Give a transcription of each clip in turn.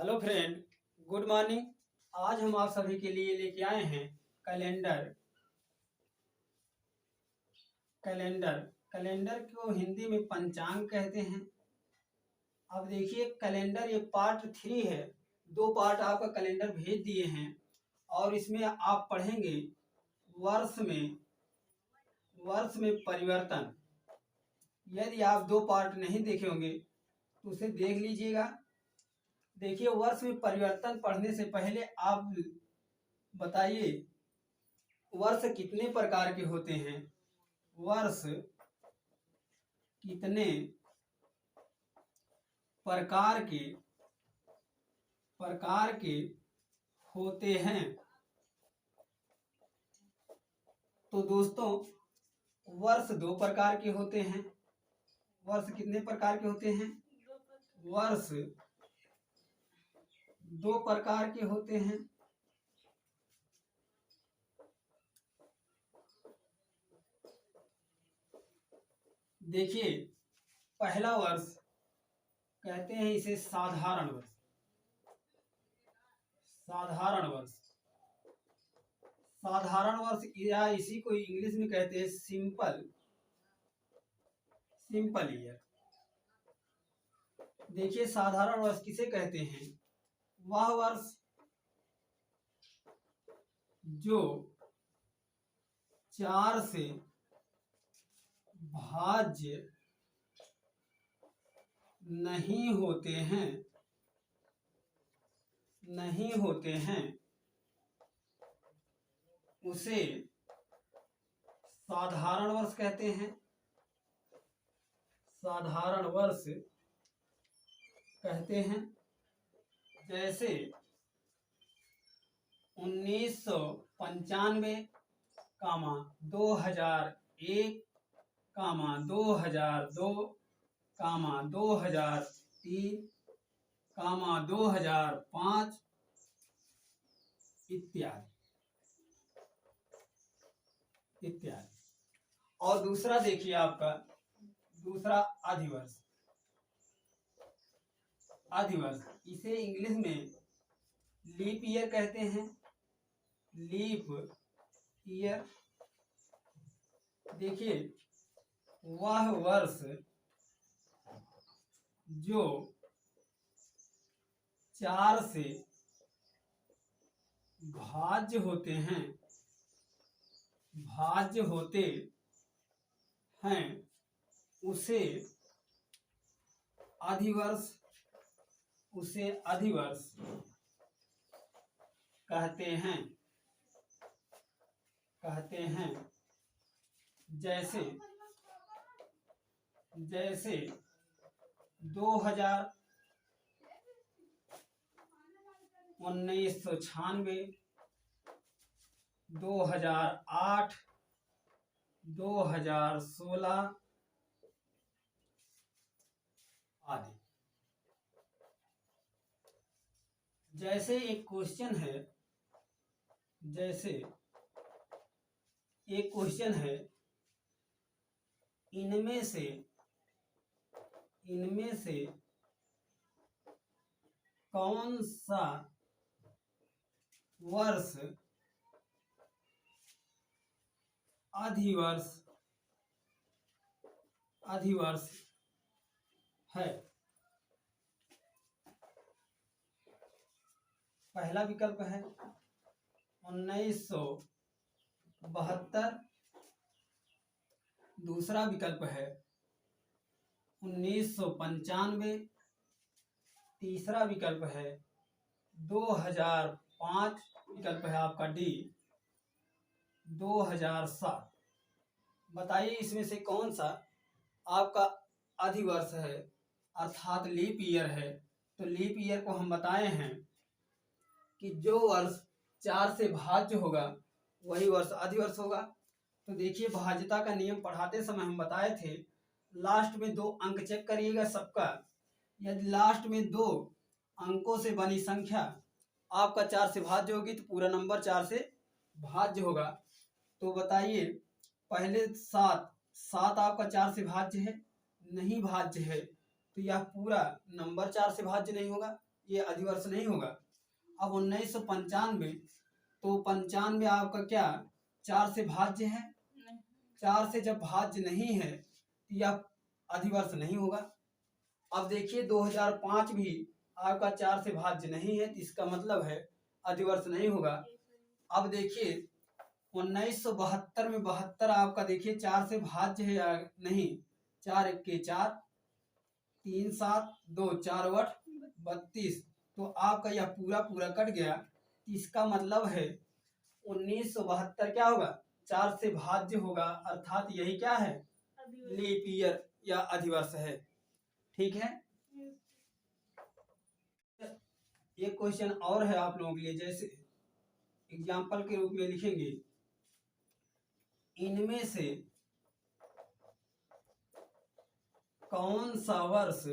Hello friend, good morning. आज हम आप सभी के लिए लेके आए हैं कैलेंडर। कैलेंडर कैलेंडर को हिंदी में पंचांग कहते हैं। अब देखिए, कैलेंडर ये पार्ट 3 है। 2 पार्ट आपका कैलेंडर भेज दिए हैं और इसमें आप पढ़ेंगे वर्ष में परिवर्तन। यदि आप 2 पार्ट नहीं देखे होंगे तो उसे देख लीजिएगा। देखिए, वर्ष में परिवर्तन पढ़ने से पहले आप बताइए, वर्ष कितने प्रकार के होते हैं? वर्ष कितने प्रकार के होते हैं? तो दोस्तों, वर्ष 2 प्रकार के होते हैं। वर्ष कितने प्रकार के होते हैं? वर्ष 2 प्रकार के होते हैं। देखिए, पहला वर्ष कहते हैं इसे साधारण वर्ष। साधारण वर्ष या इसी को इंग्लिश में कहते हैं सिंपल ईयर। देखिए, साधारण वर्ष किसे कहते हैं? वह वर्ष जो 4 से भाज्य नहीं होते हैं उसे साधारण वर्ष कहते हैं। साधारण वर्ष कहते हैं। जैसे 1995, 2001, 2002, 2003, 2005 इत्यादि। और दूसरा देखिए, आपका दूसरा अधिवर्ष। इसे इंग्लिश में लीप ईयर कहते हैं। Leap year. देखिए, वह वर्ष जो 4 से भाज्य होते हैं उसे अधिवर्ष कहते हैं। जैसे 2000, 1996, 2008, 2016 आदि। जैसे एक क्वेश्चन है, इनमें से कौन सा वर्ष अधिवर्ष है? पहला विकल्प है 1972, दूसरा विकल्प है 1995, तीसरा विकल्प है 2005, विकल्प है आपका डी 2007। बताइए, इसमें से कौन सा आपका अधिवर्ष है, अर्थात लीप ईयर है? तो लीप ईयर को हम बताए हैं कि जो वर्ष 4 से भाज्य होगा वही वर्ष अधिवर्ष होगा। तो देखिए, भाज्यता का नियम पढ़ाते समय हम बताए थे, लास्ट में 2 अंक चेक करिएगा सबका। यदि लास्ट में 2 अंकों से बनी संख्या आपका 4 से भाज्य होगी तो पूरा नंबर 4 से भाज्य होगा। तो बताइए, पहले 7 आपका 4 से भाज्य है? नहीं भाज्य है, तो यह पूरा नंबर 4 से भाज्य नहीं होगा। ये अधिवर्ष नहीं होगा। अब 1995, तो 95 आपका क्या 4 से भाज्य है? 4 से जब भाज्य नहीं है तो यह अधिवर्ष नहीं होगा। अब देखिए 2005 भी आपका 4 से भाज्य नहीं है, तो इसका मतलब है अधिवर्ष नहीं होगा। अब देखिए 1972 में 72 आपका देखिए 4 से भाज्य है या नहीं? 4 एक्के 4, 3 7 2 4 8 32, तो आपका यह पूरा पूरा कट गया। इसका मतलब है 1972 क्या होगा? 4 से भाज्य होगा, अर्थात यही क्या है? लीप ईयर या अधिवर्ष है। ठीक है। एक क्वेश्चन और है आप लोगों के लिए, जैसे एग्जाम्पल के रूप में लिखेंगे, इनमें से कौन सा वर्ष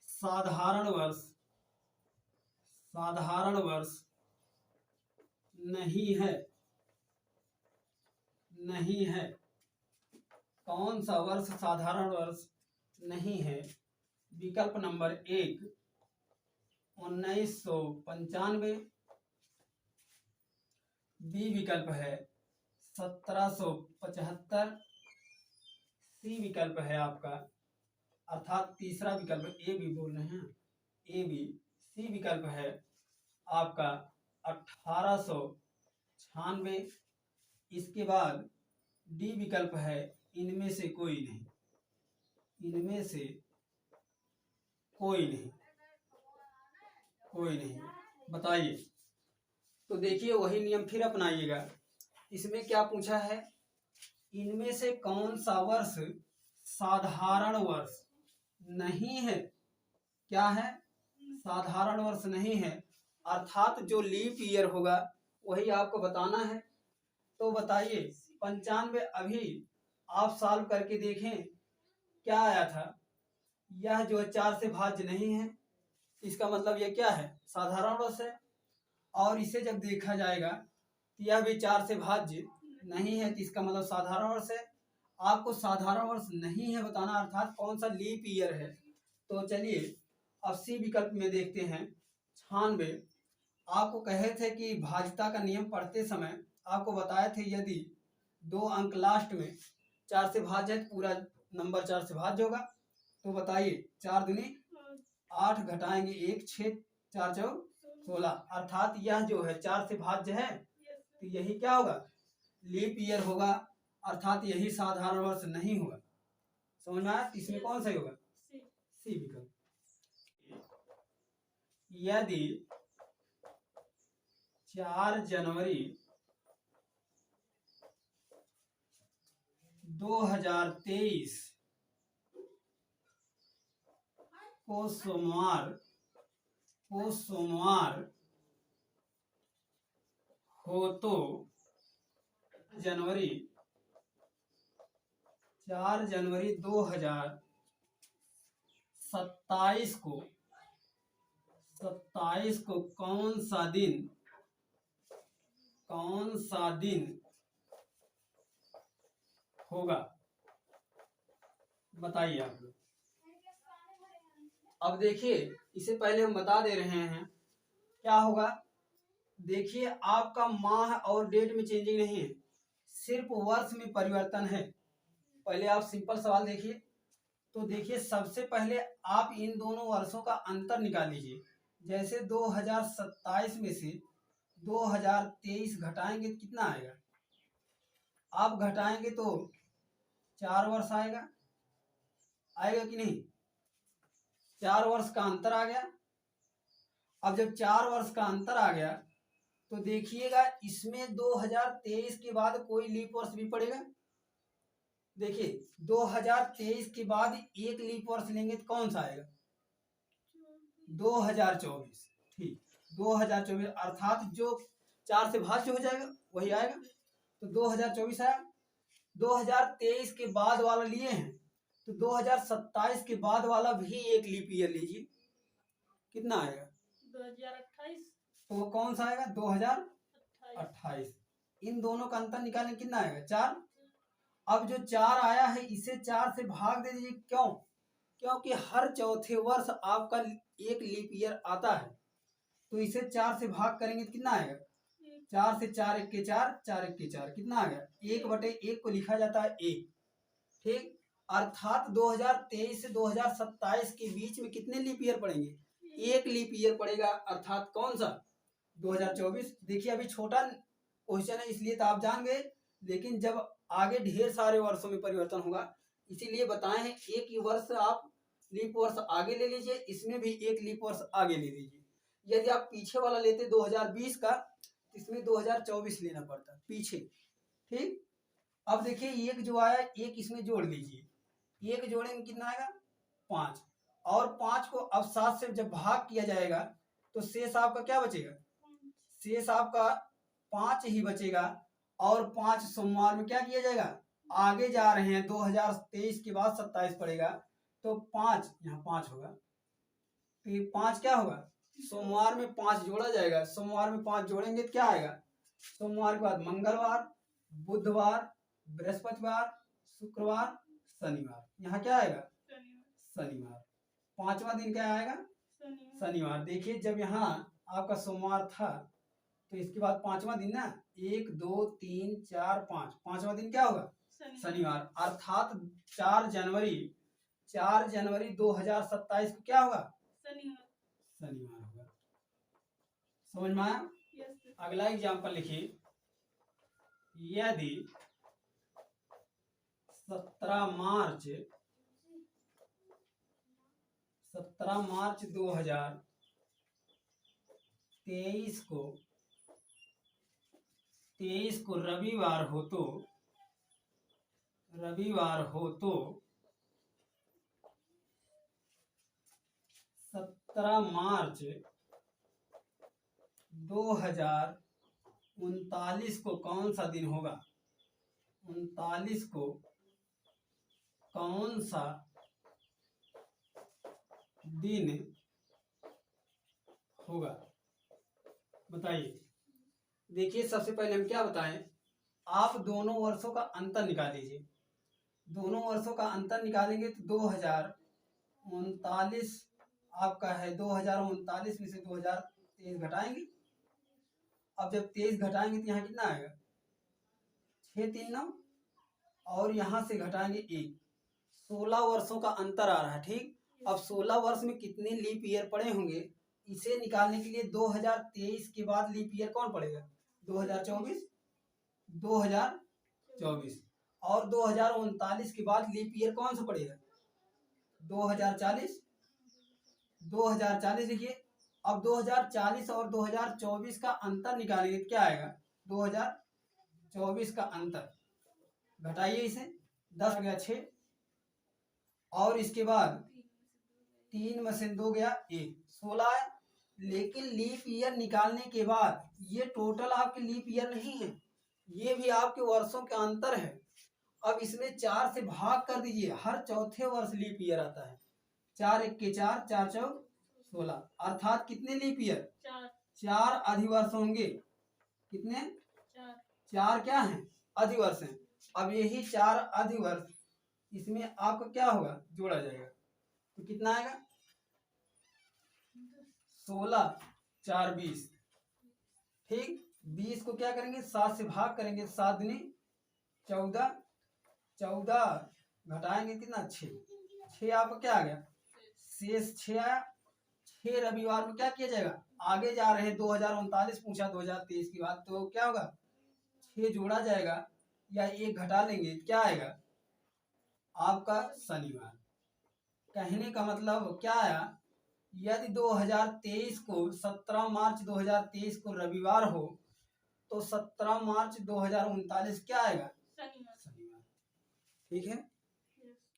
साधारण वर्ष नहीं है? कौन सा वर्ष साधारण वर्ष नहीं है? विकल्प नंबर 1 1995, बी विकल्प है 1775, सी विकल्प है आपका, अर्थात तीसरा विकल्प ए भी बोल रहे हैं, ए बी, सी विकल्प है आपका 1896। इसके बाद डी विकल्प है इनमें से कोई नहीं। बताइए। तो देखिए वही नियम फिर अपनाइएगा। इसमें क्या पूछा है? इनमें से कौन सा वर्ष साधारण वर्ष नहीं है? क्या है? साधारण वर्ष नहीं है, अर्थात जो लीप ईयर होगा वही आपको बताना है। तो बताइए 95 अभी आप सॉल्व करके देखें क्या आया था। यह जो 4 से भाज्य नहीं है, इसका मतलब यह क्या है? साधारण वर्ष है। और इसे जब देखा जाएगा तो यह भी 4 से भाज्य नहीं है, तो इसका मतलब साधारण वर्ष है। आपको साधारण वर्ष नहीं है बताना, अर्थात कौन सा लीप ईयर है। तो चलिए अब सी विकल्प में देखते हैं 96। आपको कहे थे कि भाज्यता का नियम पढ़ते समय आपको बताए थे यदि 2 अंक लास्ट में 4 से भाज्य है तो पूरा नंबर 4 से भाज्य होगा। तो बताइए 4 दूनी 8 घटाएंगे 1 6 4 4 16, अर्थात यह जो है 4 से भाज्य है, तो यही क्या होगा? लीप ईयर होगा, अर्थात यही साधारण वर्ष नहीं होगा। समझ में आया? इसमें कौन सही होगा? सी विकल्प। यदि 4 जनवरी 2023 को सोमवार हो तो 4 जनवरी 2027 को कौन सा दिन होगा? बताइए आप लोग। अब देखिए इसे पहले हम बता दे रहे हैं क्या होगा। देखिए आपका माह और डेट में चेंजिंग नहीं है, सिर्फ वर्ष में परिवर्तन है। पहले आप सिंपल सवाल देखिए। तो देखिए सबसे पहले आप इन दोनों वर्षों का अंतर निकाल लीजिए। जैसे 2027 में से 2023 घटाएंगे तो कितना आएगा? आप घटाएंगे तो 4 वर्ष आएगा कि नहीं? 4 वर्ष का अंतर आ गया। अब जब 4 वर्ष का अंतर आ गया तो देखिएगा इसमें 2023 के बाद कोई लीप वर्ष भी पड़ेगा। देखिए 2023 के बाद एक लीप वर्ष लेंगे तो कौन सा आएगा? 2024। ठीक, 2024, अर्थात जो 4 से भाज्य हो जाएगा वही आएगा। तो 2024 आया। 2023 के बाद वाला लिए हैं तो 2027 के बाद वाला भी एक लीप ईयर लीजिए, कितना आएगा? 2028। तो वो कौन सा आएगा? 2028। इन दोनों का अंतर निकालें, कितना आएगा? 4। अब जो 4 आया है इसे 4 से भाग दे दीजिए। क्यों? क्योंकि हर चौथे वर्ष आपका एक लीप ईयर आता है। तो इसे 4 से भाग करेंगे तो कितना आएगा? 4 से 4 एक के 4, 4 एक के 4, कितना आ गया? 1/1 को लिखा जाता है 1। ठीक, अर्थात 2023 से 2027 के बीच में कितने लीप ईयर पड़ेंगे? एक लीप ईयर पड़ेगा, अर्थात कौन सा? 2024। देखिए अभी छोटा क्वेश्चन है इसलिए तो आप जान गए, लेकिन जब आगे ढेर सारे वर्षों में परिवर्तन होगा इसीलिए बताए हैं एक ही वर्ष आप लीप वर्ष आगे ले लीजिए, इसमें भी एक लीप वर्ष आगे ले लीजिए। यदि आप पीछे वाला लेते 2020 का, इसमें 2024 लेना पड़ता पीछे। ठीक, अब देखिए एक जो आया एक इसमें जोड़ लीजिए, एक जोड़ेंगे कितना आएगा? 5, और 5 को अब 7 से जब भाग किया जाएगा तो शेष आपका क्या बचेगा? शेष आपका 5 ही बचेगा, और 5 सोमवार में क्या किया जाएगा? आगे जा रहे हैं 2023 के बाद 27 पड़ेगा तो 5 यहाँ 5 होगा, तो ये 5 क्या होगा? सोमवार में 5 जोड़ा जाएगा। सोमवार में 5 जोड़ेंगे तो क्या आएगा? सोमवार के बाद मंगलवार, बुधवार, बृहस्पतिवार, शुक्रवार, शनिवार, यहाँ क्या आएगा? शनिवार। 5वां दिन क्या आएगा? शनिवार। देखिए जब यहाँ आपका सोमवार था तो इसके बाद 5वां दिन ना, 1 2 3 4 5, 5वां दिन क्या होगा? शनिवार। अर्थात 4 जनवरी 2027 को क्या होगा? शनिवार होगा। समझ में आया? अगला एग्जाम्पल लिखिए, यदि 17 मार्च 2023 को रविवार हो तो 17 मार्च 2039 को कौन सा दिन होगा? 39 को कौन सा दिन होगा? बताइए। देखिए सबसे पहले हम क्या बताएं, आप दोनों वर्षों का अंतर निकाल लीजिए। दोनों वर्षों का अंतर निकालेंगे तो 2039 आपका है, 2039 में से 2023 घटाएंगे। अब जब 23 घटाएंगे तो यहाँ कितना आएगा? 6 3 9, और यहाँ से घटाएंगे 1। 16 वर्षों का अंतर आ रहा है। ठीक, अब 16 वर्ष में कितने लीप ईयर पड़े होंगे इसे निकालने के लिए 2023 के बाद लीप ईयर कौन पड़ेगा? 2024, और 2039 के बाद लीप ईयर कौन सा पड़ेगा? 2040। देखिए अब 2040 और 2024 का अंतर निकालेंगे क्या आएगा? 2024 का अंतर घटाइए इसे, 10 गया 6, और इसके बाद 3 में से 2 गया 1, 16 है। लेकिन लीप ईयर निकालने के बाद ये टोटल आपके लीप ईयर नहीं है, ये भी आपके वर्षों के अंतर है। अब इसमें 4 से भाग कर दीजिए, हर चौथे वर्ष लीप ईयर आता है। 4 एक के 4, 4 4 16, अर्थात कितने लीप ईयर? 4 अधिवर्ष होंगे। कितने? 4 क्या है? अधिवर्ष हैं। अब यही 4 अधिवर्ष इसमें आपका क्या होगा? जोड़ा जाएगा तो कितना आएगा? 16 4 20। ठीक, 20 को क्या करेंगे? 7 से भाग करेंगे, 7 दूनी 14, 14 घटाएंगे कितना? 6 आपका क्या आ गया? शेष 6 आया। 6 रविवार में क्या किया जाएगा? आगे जा रहे हैं 2039 पूछा 2023 की बात, तो क्या होगा? 6 जोड़ा जाएगा या 1 घटा लेंगे, क्या आएगा? आपका शनिवार। कहने का मतलब क्या आया? यदि 2023 को 17 मार्च 2023 को रविवार हो तो 17 मार्च 2039 क्या आएगा? शनिवार। ठीक है।